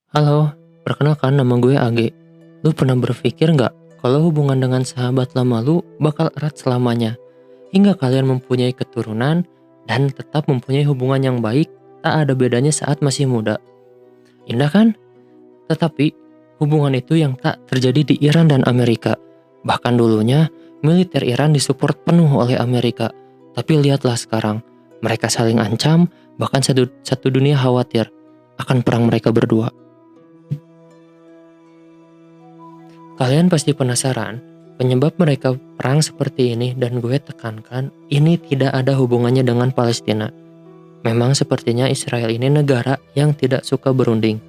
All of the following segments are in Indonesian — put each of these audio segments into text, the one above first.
Halo, perkenalkan nama gue Age. Lu pernah berpikir nggak kalau hubungan dengan sahabat lama lu bakal erat selamanya? Hingga kalian mempunyai keturunan dan tetap mempunyai hubungan yang baik, tak ada bedanya saat masih muda. Indah kan? Tetapi, hubungan itu yang tak terjadi di Iran dan Amerika. Bahkan dulunya, militer Iran disupport penuh oleh Amerika. Tapi lihatlah sekarang, mereka saling ancam, bahkan satu dunia khawatir akan perang mereka berdua. Kalian pasti penasaran, penyebab mereka perang seperti ini dan gue tekankan, ini tidak ada hubungannya dengan Palestina. Memang sepertinya Israel ini negara yang tidak suka berunding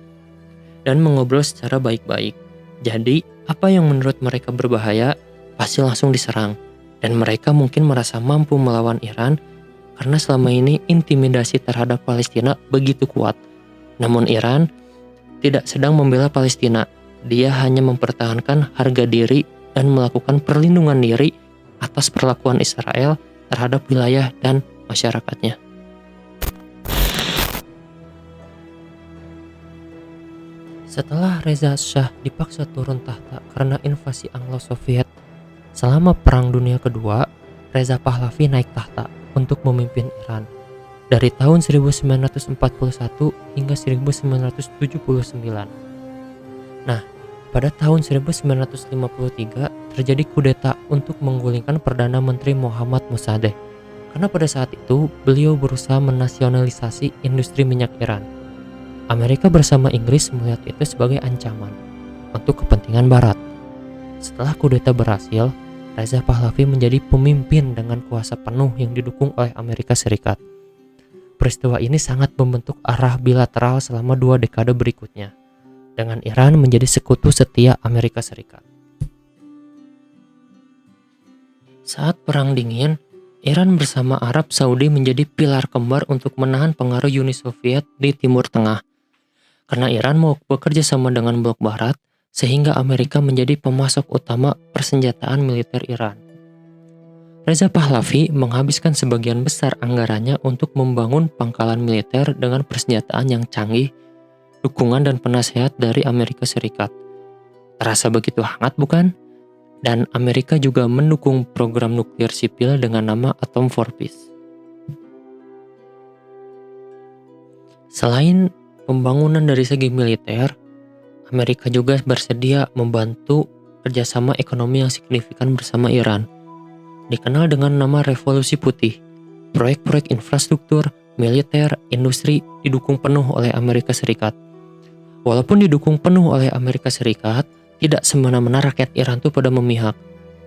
dan mengobrol secara baik-baik. Jadi, apa yang menurut mereka berbahaya, pasti langsung diserang. Dan mereka mungkin merasa mampu melawan Iran karena selama ini intimidasi terhadap Palestina begitu kuat. Namun Iran tidak sedang membela Palestina. Dia hanya mempertahankan harga diri dan melakukan perlindungan diri atas perlakuan Israel terhadap wilayah dan masyarakatnya. Setelah Reza Shah dipaksa turun tahta karena invasi Anglo-Soviet, selama Perang Dunia Kedua, Reza Pahlavi naik tahta untuk memimpin Iran dari tahun 1941 hingga 1979. Nah, pada tahun 1953 terjadi kudeta untuk menggulingkan Perdana Menteri Mohammad Mossadegh karena pada saat itu beliau berusaha menasionalisasi industri minyak Iran. Amerika bersama Inggris melihat itu sebagai ancaman untuk kepentingan Barat. Setelah kudeta berhasil, Reza Pahlavi menjadi pemimpin dengan kuasa penuh yang didukung oleh Amerika Serikat. Peristiwa ini sangat membentuk arah bilateral selama 2 dekade berikutnya, dengan Iran menjadi sekutu setia Amerika Serikat. Saat Perang Dingin, Iran bersama Arab Saudi menjadi pilar kembar untuk menahan pengaruh Uni Soviet di Timur Tengah. Karena Iran mau bekerja sama dengan blok Barat, sehingga Amerika menjadi pemasok utama persenjataan militer Iran. Reza Pahlavi menghabiskan sebagian besar anggarannya untuk membangun pangkalan militer dengan persenjataan yang canggih, dukungan dan penasehat dari Amerika Serikat. Terasa begitu hangat bukan? Dan Amerika juga mendukung program nuklir sipil dengan nama Atom for Peace. Selain pembangunan dari segi militer, Amerika juga bersedia membantu kerjasama ekonomi yang signifikan bersama Iran. Dikenal dengan nama Revolusi Putih, proyek-proyek infrastruktur, militer, industri didukung penuh oleh Amerika Serikat. Walaupun didukung penuh oleh Amerika Serikat, tidak semena-mena rakyat Iran itu pada memihak.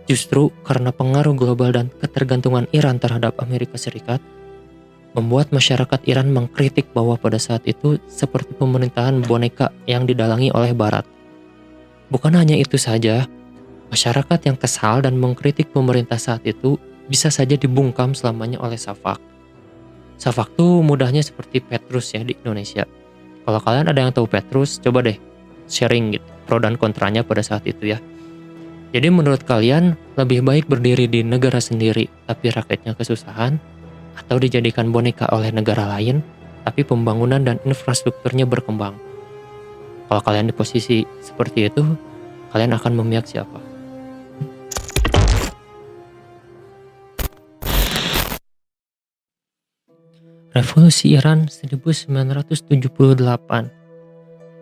Justru karena pengaruh global dan ketergantungan Iran terhadap Amerika Serikat, membuat masyarakat Iran mengkritik bahwa pada saat itu seperti pemerintahan boneka yang didalangi oleh Barat. Bukan hanya itu saja, masyarakat yang kesal dan mengkritik pemerintah saat itu bisa saja dibungkam selamanya oleh Safak. Safak tuh mudahnya seperti Petrus ya di Indonesia. Kalau kalian ada yang tahu Petrus, coba deh sharing gitu, pro dan kontranya pada saat itu ya. Jadi menurut kalian lebih baik berdiri di negara sendiri tapi rakyatnya kesusahan, atau dijadikan boneka oleh negara lain tapi pembangunan dan infrastrukturnya berkembang? Kalau kalian di posisi seperti itu, kalian akan memihak siapa? Revolusi Iran 1978.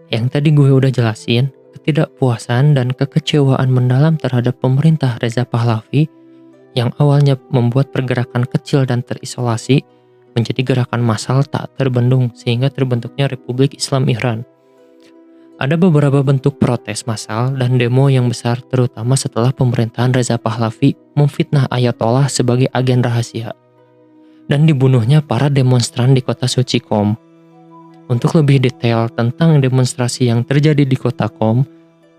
Yang tadi gue udah jelasin, ketidakpuasan dan kekecewaan mendalam terhadap pemerintah Reza Pahlavi yang awalnya membuat pergerakan kecil dan terisolasi menjadi gerakan massal tak terbendung sehingga terbentuknya Republik Islam Iran. Ada beberapa bentuk protes massal dan demo yang besar terutama setelah pemerintahan Reza Pahlavi memfitnah Ayatollah sebagai agen rahasia dan dibunuhnya para demonstran di kota suci Qom. Untuk lebih detail tentang demonstrasi yang terjadi di kota Qom,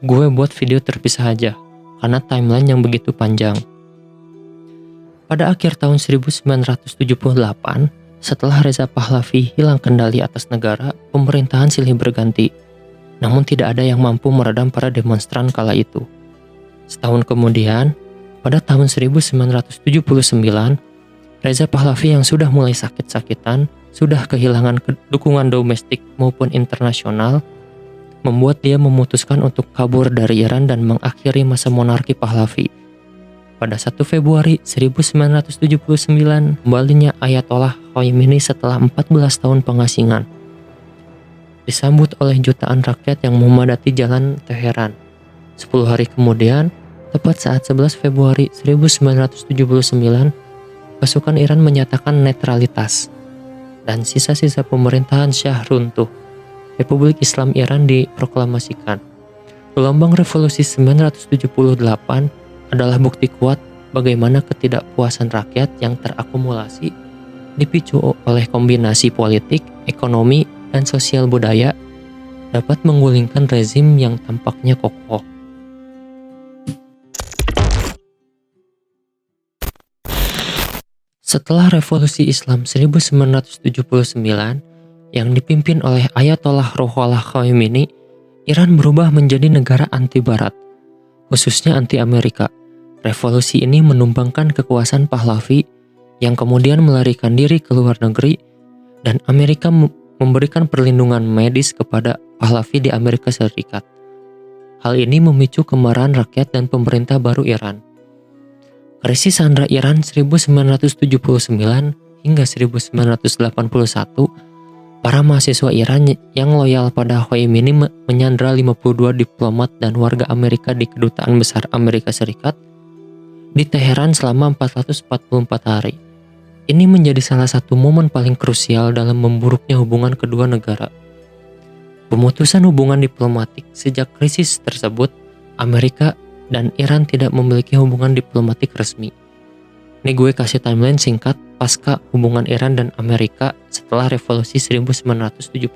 gue buat video terpisah aja karena timeline yang begitu panjang. Pada akhir tahun 1978, setelah Reza Pahlavi hilang kendali atas negara, pemerintahan silih berganti. Namun tidak ada yang mampu meredam para demonstran kala itu. Setahun kemudian, pada tahun 1979, Reza Pahlavi yang sudah mulai sakit-sakitan, sudah kehilangan dukungan domestik maupun internasional, membuat dia memutuskan untuk kabur dari Iran dan mengakhiri masa monarki Pahlavi. Pada 1 Februari 1979, kembalinya Ayatollah Khomeini setelah 14 tahun pengasingan. Disambut oleh jutaan rakyat yang memadati jalan Teheran. 10 hari kemudian, tepat saat 11 Februari 1979, pasukan Iran menyatakan netralitas dan sisa-sisa pemerintahan Syah runtuh. Republik Islam Iran diproklamasikan. Gelombang revolusi 1978 adalah bukti kuat bagaimana ketidakpuasan rakyat yang terakumulasi dipicu oleh kombinasi politik, ekonomi, dan sosial budaya dapat menggulingkan rezim yang tampaknya kokoh. Setelah revolusi Islam 1979 yang dipimpin oleh Ayatollah Ruhollah Khomeini, Iran berubah menjadi negara anti Barat, khususnya anti Amerika. Revolusi ini menumbangkan kekuasaan Pahlavi yang kemudian melarikan diri ke luar negeri, dan Amerika memberikan perlindungan medis kepada Pahlavi di Amerika Serikat. Hal ini memicu kemarahan rakyat dan pemerintah baru Iran. Krisis Sandra Iran 1979 hingga 1981, para mahasiswa Iran yang loyal pada Khomeini menyandra 52 diplomat dan warga Amerika di Kedutaan Besar Amerika Serikat di Teheran selama 444 hari. Ini menjadi salah satu momen paling krusial dalam memburuknya hubungan kedua negara. Pemutusan hubungan diplomatik sejak krisis tersebut, Amerika dan Iran tidak memiliki hubungan diplomatik resmi. Ini gue kasih timeline singkat pasca hubungan Iran dan Amerika setelah revolusi 1979.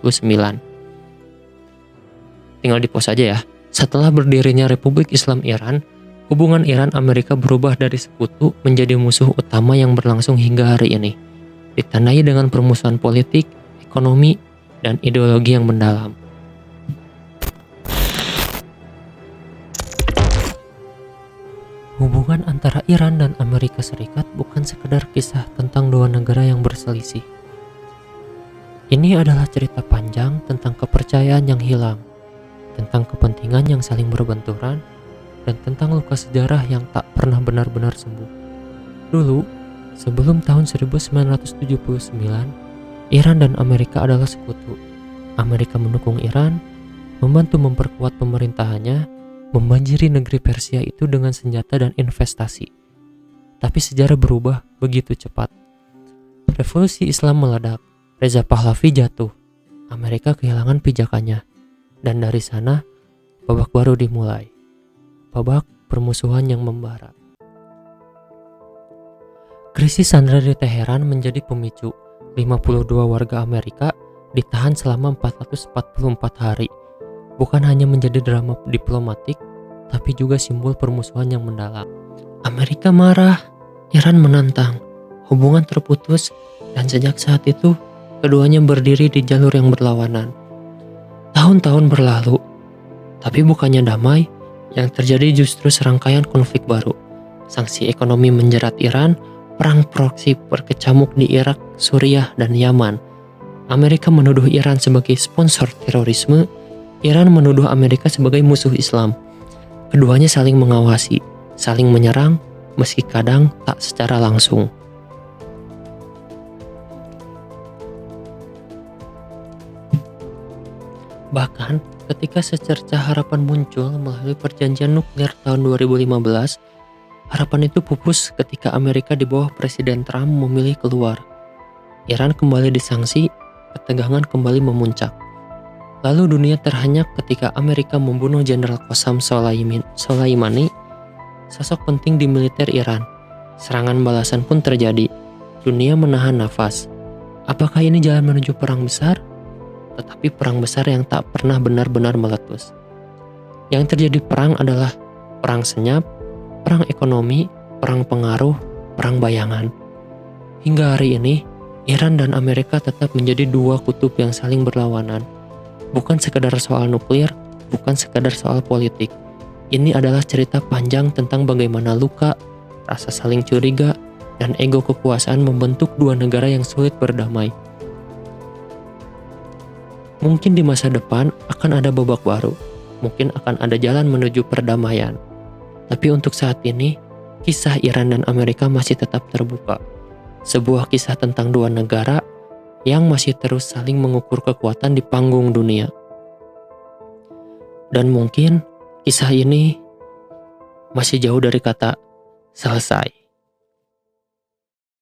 Tinggal di pause aja ya. Setelah berdirinya Republik Islam Iran, hubungan Iran-Amerika berubah dari sekutu menjadi musuh utama yang berlangsung hingga hari ini, ditandai dengan permusuhan politik, ekonomi, dan ideologi yang mendalam. Hubungan antara Iran dan Amerika Serikat bukan sekedar kisah tentang dua negara yang berselisih. Ini adalah cerita panjang tentang kepercayaan yang hilang, tentang kepentingan yang saling berbenturan, dan tentang luka sejarah yang tak pernah benar-benar sembuh. Dulu, sebelum tahun 1979, Iran dan Amerika adalah sekutu. Amerika mendukung Iran, membantu memperkuat pemerintahannya, membanjiri negeri Persia itu dengan senjata dan investasi. Tapi sejarah berubah begitu cepat. Revolusi Islam meledak, Reza Pahlavi jatuh, Amerika kehilangan pijakannya, dan dari sana babak baru dimulai. Babak permusuhan yang membara. Krisis Sandra di Teheran menjadi pemicu 52 warga Amerika ditahan selama 444 hari. Bukan hanya menjadi drama diplomatik, tapi juga simbol permusuhan yang mendalam. Amerika marah, Iran menantang, hubungan terputus, dan sejak saat itu keduanya berdiri di jalur yang berlawanan. Tahun-tahun berlalu, tapi bukannya damai. Yang terjadi justru serangkaian konflik baru. Sanksi ekonomi menjerat Iran, perang proksi berkecamuk di Irak, Suriah, dan Yaman. Amerika menuduh Iran sebagai sponsor terorisme, Iran menuduh Amerika sebagai musuh Islam. Keduanya saling mengawasi, saling menyerang, meski kadang tak secara langsung. Bahkan, ketika secercah harapan muncul melalui perjanjian nuklir tahun 2015, harapan itu pupus ketika Amerika di bawah Presiden Trump memilih keluar. Iran kembali disanksi, ketegangan kembali memuncak. Lalu dunia terhenyak ketika Amerika membunuh Jenderal Qasem Soleimani, sosok penting di militer Iran. Serangan balasan pun terjadi. Dunia menahan nafas. Apakah ini jalan menuju perang besar? Tetapi perang besar yang tak pernah benar-benar meletus. Yang terjadi perang adalah perang senyap, perang ekonomi, perang pengaruh, perang bayangan. Hingga hari ini, Iran dan Amerika tetap menjadi dua kutub yang saling berlawanan. Bukan sekadar soal nuklir, bukan sekadar soal politik. Ini adalah cerita panjang tentang bagaimana luka, rasa saling curiga, dan ego kekuasaan membentuk dua negara yang sulit berdamai. Mungkin di masa depan akan ada babak baru, mungkin akan ada jalan menuju perdamaian. Tapi untuk saat ini, kisah Iran dan Amerika masih tetap terbuka. Sebuah kisah tentang dua negara yang masih terus saling mengukur kekuatan di panggung dunia. Dan mungkin kisah ini masih jauh dari kata selesai.